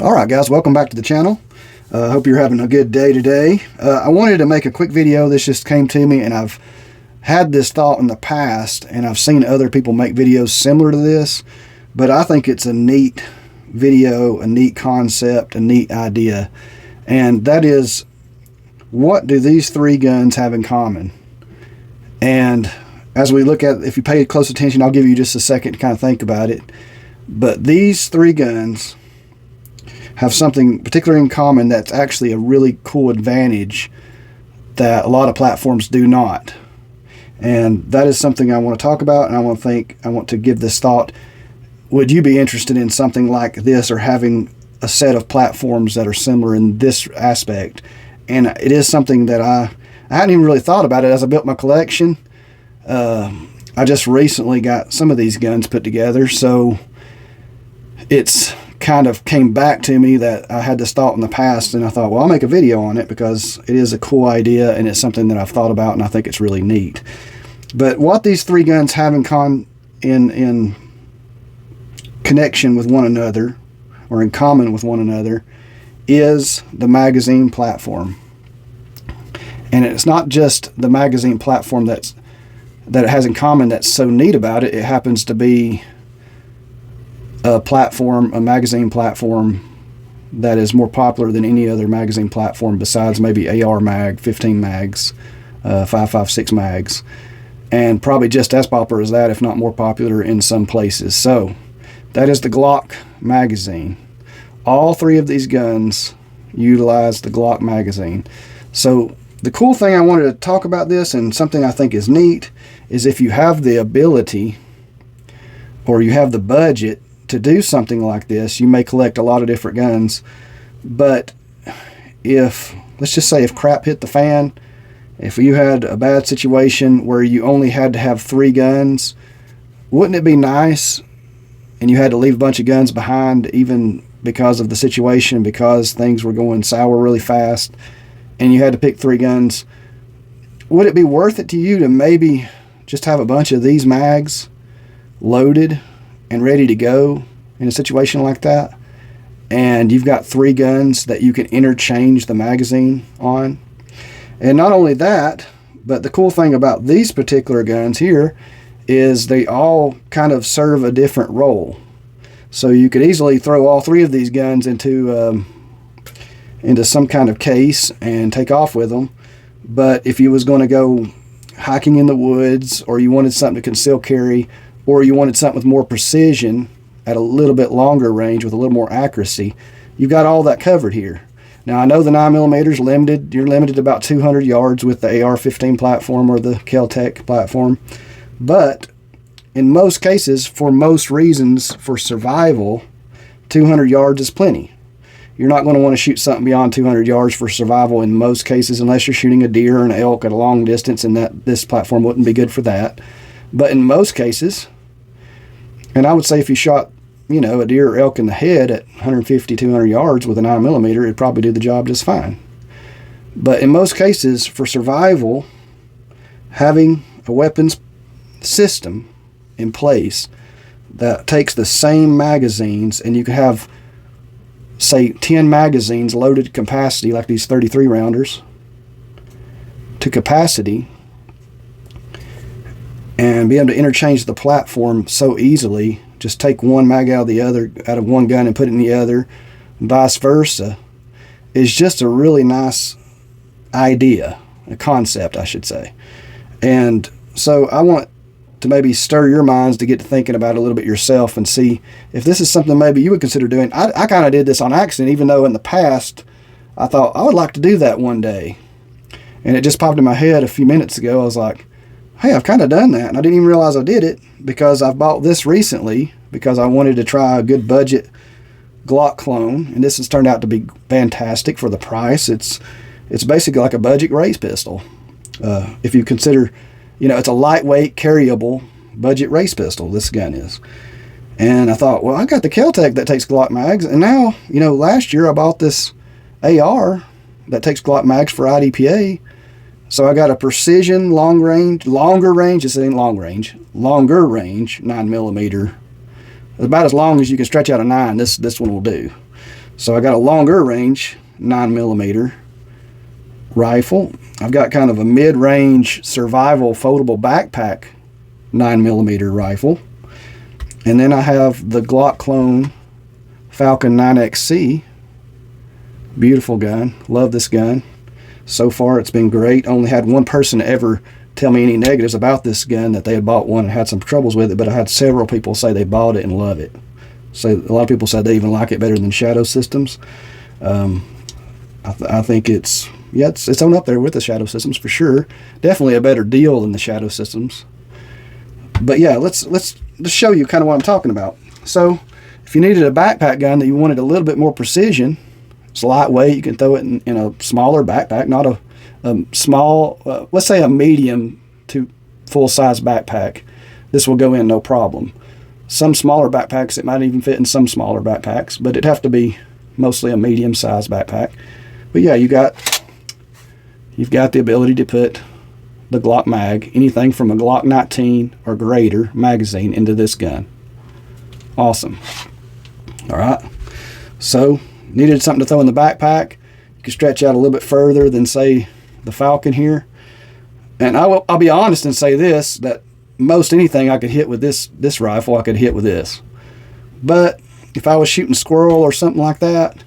Alright guys, welcome back to the channel. Hope you're having a good day today. I wanted to make a quick video. This just came to me, and I've had this thought in the past, and I've seen other people make videos similar to this, but I think it's a neat video, a neat concept, a neat idea. And that is, what do these three guns have in common? And as we look at, if you pay close attention, I'll give you just a second to kind of think about it. But these three guns have something particular in common that's actually a really cool advantage that a lot of platforms do not. And that is something I want to talk about, and I want to give this thought. Would you be interested in something like this, or having a set of platforms that are similar in this aspect? And it is something that I hadn't even really thought about it as I built my collection. I just recently got some of these guns put together, so it's kind of came back to me that I had this thought in the past, and I thought, well, I'll make a video on it because it is a cool idea and it's something that I've thought about, and I think it's really neat. But what these three guns have in connection with one another, or in common with one another, is the magazine platform. And it's not just the magazine platform that it has in common that's so neat about it. It happens to be a magazine platform that is more popular than any other magazine platform besides maybe AR mag, 15 mags, 5.56 mags, and probably just as popular as that, if not more popular in some places. So that is the Glock magazine. All three of these guns utilize the Glock magazine. So the cool thing I wanted to talk about this, and something I think is neat, is if you have the ability or you have the budget to do something like this, you may collect a lot of different guns. But let's just say if crap hit the fan, if you had a bad situation where you only had to have three guns, wouldn't it be nice, and you had to leave a bunch of guns behind even because of the situation, because things were going sour really fast, and you had to pick three guns, would it be worth it to you to maybe just have a bunch of these mags loaded and ready to go in a situation like that, and you've got three guns that you can interchange the magazine on? And not only that, but the cool thing about these particular guns here is they all kind of serve a different role. So you could easily throw all three of these guns into some kind of case and take off with them. But if you was going to go hiking in the woods, or you wanted something to conceal carry, or you wanted something with more precision at a little bit longer range with a little more accuracy, you've got all that covered here. Now, I know the 9mm is limited. You're limited to about 200 yards with the AR-15 platform or the Kel-Tec platform. But in most cases, for most reasons, for survival, 200 yards is plenty. You're not going to want to shoot something beyond 200 yards for survival in most cases, unless you're shooting a deer or an elk at a long distance, and this platform wouldn't be good for that. But in most cases, and I would say if you shot, a deer or elk in the head at 150, 200 yards with a 9mm, it'd probably do the job just fine. But in most cases, for survival, having a weapons system in place that takes the same magazines, and you can have, say, 10 magazines loaded to capacity, like these 33 rounders, to capacity, and be able to interchange the platform so easily. Just take one mag out of one gun and put it in the other, vice versa, is just a really nice idea, a concept, I should say. And so I want to maybe stir your minds to get to thinking about it a little bit yourself, and see if this is something maybe you would consider doing. I kind of did this on accident, even though in the past I thought I would like to do that one day. And it just popped in my head a few minutes ago. I was like, hey, I've kind of done that, and I didn't even realize I did it, because I've bought this recently because I wanted to try a good budget Glock clone, and this has turned out to be fantastic for the price. It's basically like a budget race pistol. If you consider, it's a lightweight, carryable budget race pistol, this gun is. And I thought, well, I got the Kel-Tec that takes Glock mags, and now, last year I bought this AR that takes Glock mags for IDPA. So I got a precision, longer range, this ain't long range, longer range 9mm. About as long as you can stretch out a 9, this one will do. So I got a longer range 9mm rifle. I've got kind of a mid-range survival foldable backpack 9mm rifle. And then I have the Glock clone Falcon 9XC. Beautiful gun. Love this gun. So far it's been great. Only had one person ever tell me any negatives about this gun, that they had bought one and had some troubles with it, but I had several people say they bought it and love it. So a lot of people said they even like it better than Shadow Systems. I think it's on up there with the Shadow Systems for sure. Definitely a better deal than the Shadow Systems. But yeah, let's show you kind of what I'm talking about. So if you needed a backpack gun that you wanted a little bit more precision, it's lightweight, you can throw it in a smaller backpack, not a small, let's say a medium to full-size backpack. This will go in no problem. Some smaller backpacks, it might even fit in some smaller backpacks, but it'd have to be mostly a medium-sized backpack. But yeah, you've got the ability to put the Glock mag, anything from a Glock 19 or greater magazine, into this gun. Awesome. All right. So needed something to throw in the backpack. You can stretch out a little bit further than, say, the Falcon here. And I'll be honest and say this, that most anything I could hit with this rifle, I could hit with this. But if I was shooting squirrel or something like that,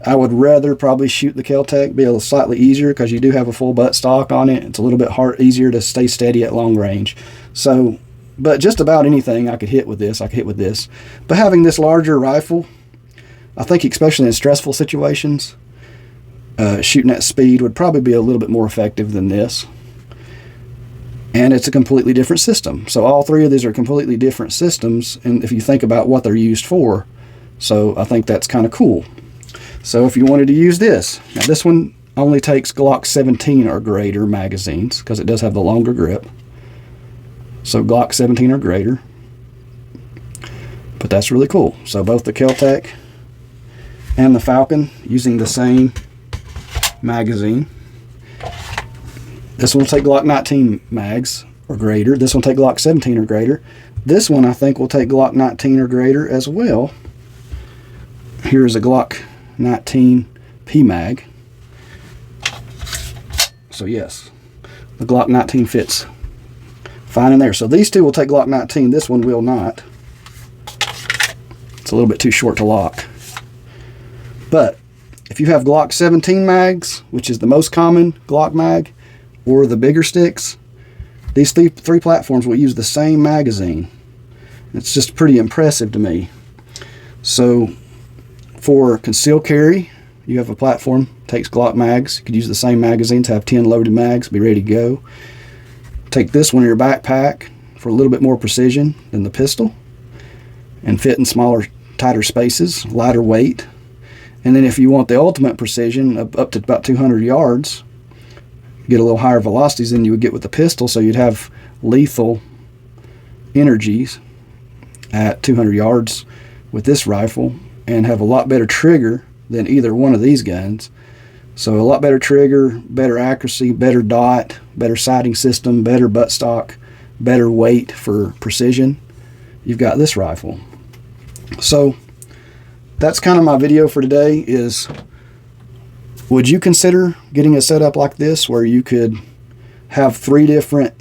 I would rather probably shoot the Kel-Tec, be a little slightly easier because you do have a full butt stock on it. It's a little bit easier to stay steady at long range. So, but just about anything I could hit with this, But having this larger rifle, I think especially in stressful situations, shooting at speed would probably be a little bit more effective than this. And it's a completely different system. So all three of these are completely different systems, and if you think about what they're used for. So I think that's kind of cool. So if you wanted to use this, now this one only takes Glock 17 or greater magazines because it does have the longer grip. So Glock 17 or greater. But that's really cool. So both the Kel-Tec and the Falcon using the same magazine. This one will take Glock 19 mags or greater. This one will take Glock 17 or greater. This one I think will take Glock 19 or greater as well. Here's a Glock 19 PMag. So yes, the Glock 19 fits fine in there. So these two will take Glock 19. This one will not. It's a little bit too short to lock. But if you have Glock 17 mags, which is the most common Glock mag, or the bigger sticks, these three platforms will use the same magazine. It's just pretty impressive to me. So for concealed carry, you have a platform, takes Glock mags. You could use the same magazines, have 10 loaded mags, be ready to go. Take this one in your backpack for a little bit more precision than the pistol, and fit in smaller, tighter spaces, lighter weight. And then if you want the ultimate precision, up to about 200 yards, get a little higher velocities than you would get with the pistol, so you'd have lethal energies at 200 yards with this rifle, and have a lot better trigger than either one of these guns. So a lot better trigger, better accuracy, better dot, better sighting system, better buttstock, better weight for precision. You've got this rifle. So that's kind of my video for today. Is would you consider getting a setup like this where you could have 3 different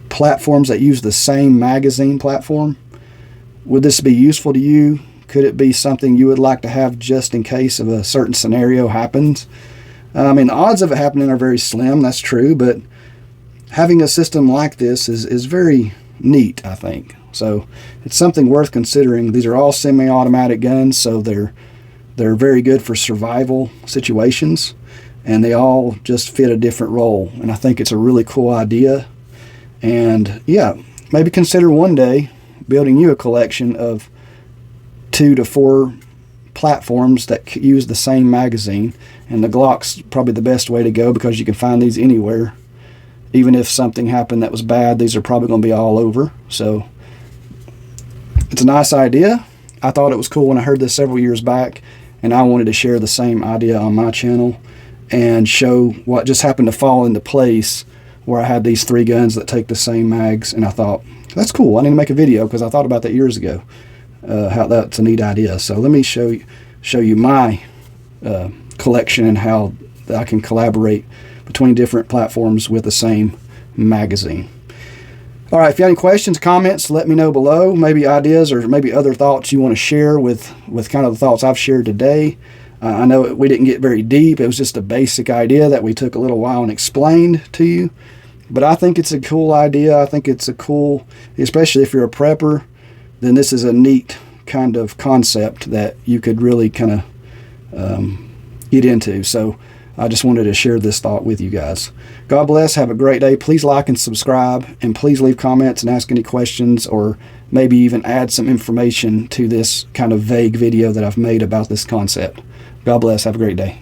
platforms that use the same magazine platform? Would this be useful to you? Could it be something you would like to have just in case of a certain scenario happens? I mean, the odds of it happening are very slim, that's true, but having a system like this is very neat, I think. So it's something worth considering. These are all semi-automatic guns, so they're very good for survival situations, and they all just fit a different role. And I think it's a really cool idea. And yeah, maybe consider one day building you a collection of 2 to 4 platforms that use the same magazine. And the Glock's probably the best way to go because you can find these anywhere. Even if something happened that was bad, these are probably going to be all over. So it's a nice idea. I thought it was cool when I heard this several years back, and I wanted to share the same idea on my channel and show what just happened to fall into place, where I had these 3 guns that take the same mags, and I thought, that's cool. I need to make a video because I thought about that years ago, how that's a neat idea. So let me show you show you my collection and how I can collaborate between different platforms with the same magazine. All right, if you have any questions, comments, let me know below. Maybe ideas or maybe other thoughts you want to share with kind of the thoughts I've shared today. I know we didn't get very deep. It was just a basic idea that we took a little while and explained to you. But I think it's a cool idea. I think it's a cool, especially if you're a prepper, then this is a neat kind of concept that you could really kind of get into. So I just wanted to share this thought with you guys. God bless. Have a great day. Please like and subscribe, and please leave comments and ask any questions, or maybe even add some information to this kind of vague video that I've made about this concept. God bless. Have a great day.